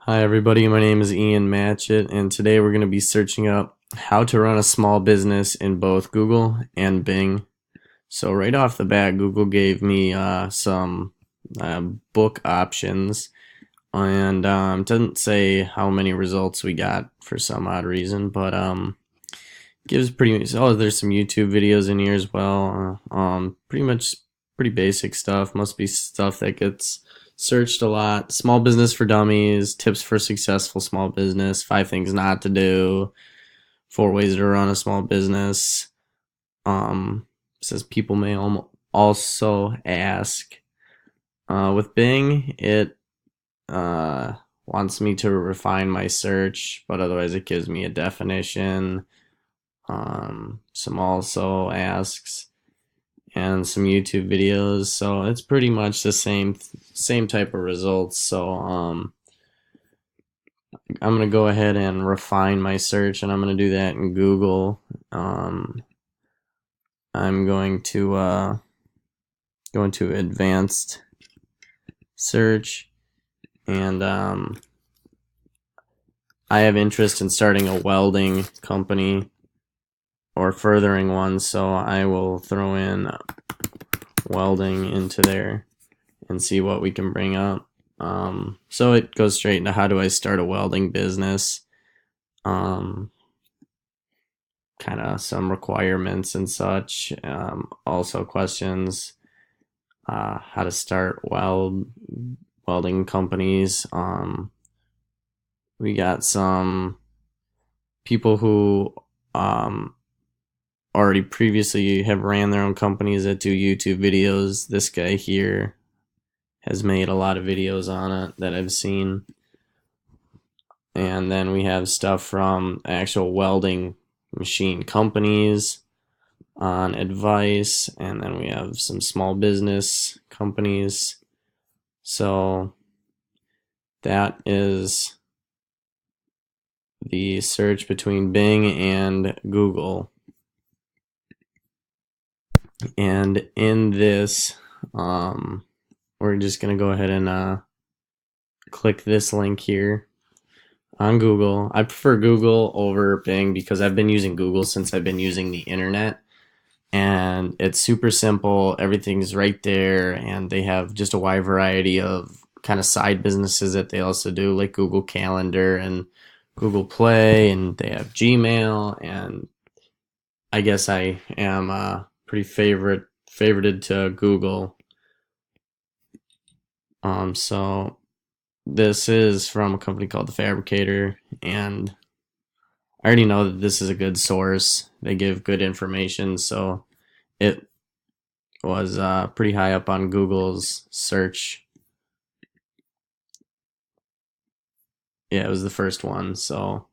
Hi everybody, my name is Ian Matchett, and today we're going to be searching up how to run a small business in both Google and Bing. So right off the bat, Google gave me some book options, and it doesn't say how many results we got for some odd reason, but gives pretty. Oh, there's some YouTube videos in here as well. Pretty much pretty basic stuff. Must be stuff that gets searched a lot. Small business for dummies, tips for successful small business, 5 things not to do, 4 ways to run a small business. Says people may also ask. With Bing, it wants me to refine my search, but otherwise it gives me a definition. Some also asks and some YouTube videos, so it's pretty much the same type of results. So I'm gonna go ahead and refine my search, and I'm gonna do that in Google. I'm going to go into advanced search, and I have interest in starting a welding company or furthering one, so I will throw in welding into there and see what we can bring up. So it goes straight into how do I start a welding business, kind of some requirements and such, also questions, how to start welding companies. We got some people who already previously have ran their own companies that do YouTube videos. This guy here has made a lot of videos on it that I've seen. And then we have stuff from actual welding machine companies on advice, and then we have some small business companies. So that is the search between Bing and Google. And in this, we're just going to go ahead and click this link here on Google. I prefer Google over Bing because I've been using Google since I've been using the internet. And it's super simple. Everything's right there. And they have just a wide variety of kind of side businesses that they also do, like Google Calendar and Google Play. And they have Gmail. And I guess I am pretty favorited to Google. So this is from a company called The Fabricator, and I already know that this is a good source. They give good information, so it was pretty high up on Google's search. Yeah, it was the first one, so